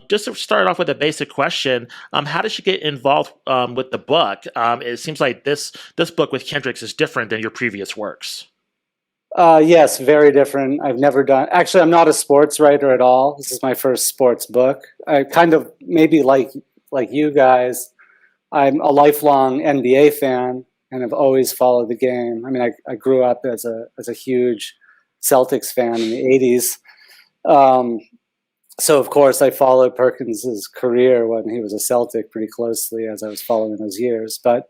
just to start off with a basic question, how did you get involved with the book? It seems like this book with Kendricks is different than your previous works. Yes, very different. I've never done. Actually, I'm not a sports writer at all. This is my first sports book. I kind of maybe like you guys. I'm a lifelong NBA fan and have always followed the game. I mean, I grew up as a huge Celtics fan in the '80s. Um, so of course I followed Perkins's career when he was a Celtic pretty closely as I was following those years. But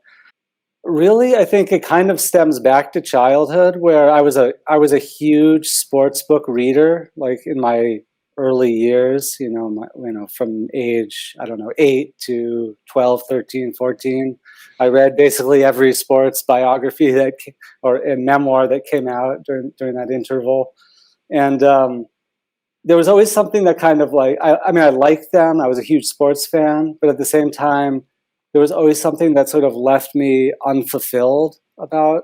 really, I think it kind of stems back to childhood, where I was a huge sports book reader, like in my early years. From age, I don't know, 8 to 12, 13, 14. I read basically every sports biography or a memoir that came out during that interval, and there was always something that kind of like I mean, I liked them. I was a huge sports fan, but at the same time, there was always something that sort of left me unfulfilled about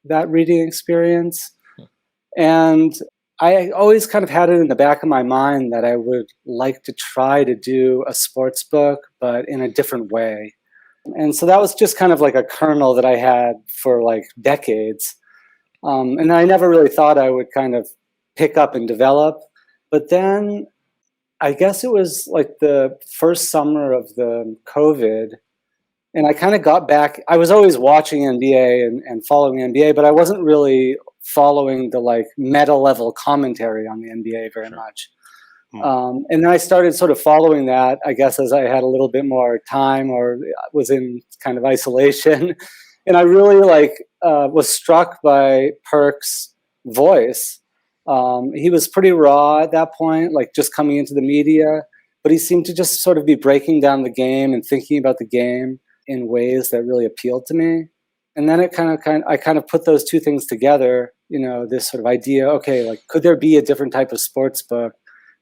that reading experience. And I always kind of had it in the back of my mind that I would like to try to do a sports book, but in a different way. And so that was just kind of like a kernel that I had for like decades. And I never really thought I would kind of pick up and develop. But then I guess it was like the first summer of the COVID, and I kind of got back. I was always watching NBA and following NBA, but I wasn't really following the like meta level commentary on the NBA very Sure. much. And then I started sort of following that, I guess, as I had a little bit more time or was in kind of isolation. And I really was struck by Perk's voice. He was pretty raw at that point, like just coming into the media, but he seemed to just sort of be breaking down the game and thinking about the game in ways that really appealed to me. And then I kind of put those two things together, this sort of idea, okay, like could there be a different type of sports book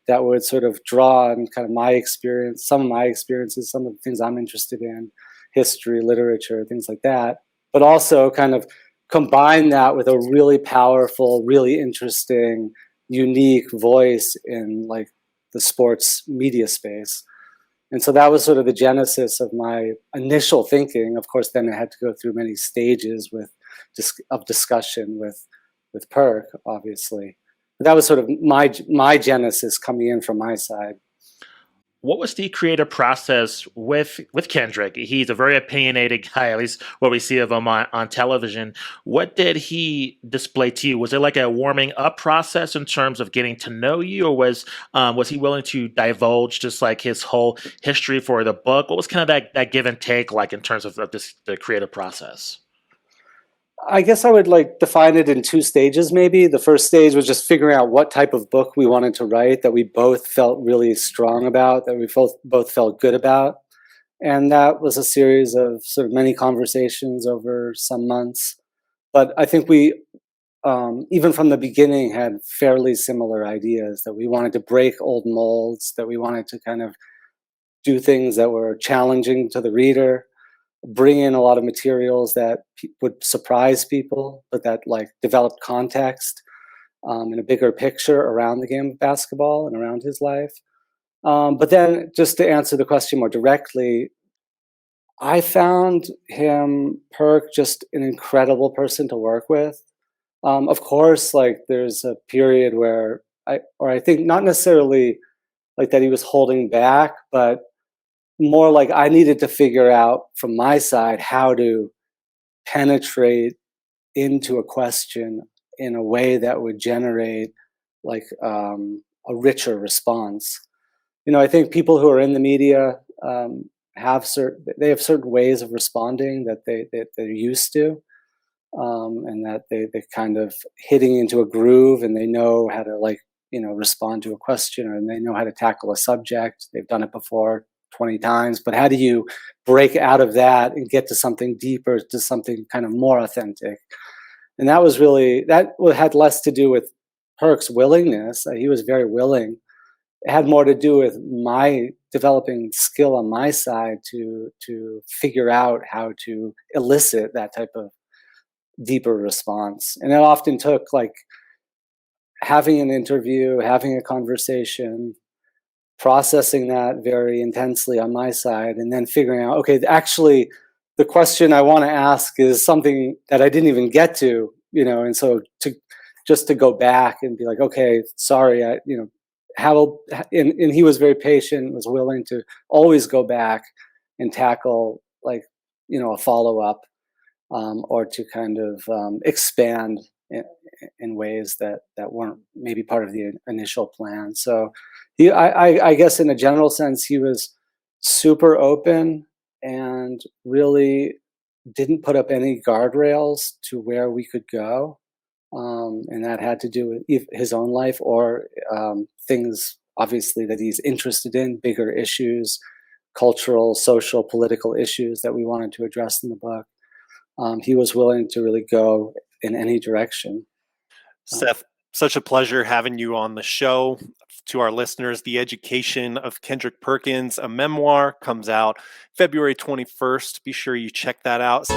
that would sort of draw on kind of my experience, some of my experiences, some of the things I'm interested in, history, literature, things like that, but also kind of combine that with a really powerful, really interesting, unique voice in like the sports media space. And so that was sort of the genesis of my initial thinking. Of course, then I had to go through many stages of discussion with Perk, obviously. But that was sort of my genesis coming in from my side. What was the creative process with Kendrick? He's a very opinionated guy, at least what we see of him on television. What did he display to you? Was it like a warming up process in terms of getting to know you, or was he willing to divulge just like his whole history for the book? What was kind of that give and take like in terms of the creative process? I guess I would like define it in two stages, maybe. The first stage was just figuring out what type of book we wanted to write that we both felt really strong about, that we both felt good about. And that was a series of sort of many conversations over some months. But I think we, even from the beginning, had fairly similar ideas that we wanted to break old molds, that we wanted to kind of do things that were challenging to the reader, bring in a lot of materials that would surprise people, but that like developed context and a bigger picture around the game of basketball and around his life. But then, just to answer the question more directly, I found Perk, just an incredible person to work with. Of course, like there's a period where I think not necessarily like that he was holding back, but more like I needed to figure out from my side how to penetrate into a question in a way that would generate like a richer response. I think people who are in the media they have certain ways of responding that they're used to, and that they're kind of hitting into a groove, and they know how to respond to a question, and they know how to tackle a subject. They've done it before 20 times, but how do you break out of that and get to something deeper, to something kind of more authentic? And that had less to do with Perk's willingness. He was very willing. It had more to do with my developing skill on my side to figure out how to elicit that type of deeper response. And it often took like having an interview, having a conversation, processing that very intensely on my side, and then figuring out, okay, actually, the question I want to ask is something that I didn't even get to, and so to go back and be like, okay, sorry, how, and he was very patient, was willing to always go back and tackle, like, a follow up, or to kind of expand in ways that weren't maybe part of the initial plan. So I guess in a general sense, he was super open and really didn't put up any guardrails to where we could go. And that had to do with his own life, or things obviously that he's interested in, bigger issues, cultural, social, political issues that we wanted to address in the book. He was willing to really go in any direction. Um, Seth, such a pleasure having you on the show. To our listeners, The Education of Kendrick Perkins, a memoir, comes out February 21st. Be sure you check that out.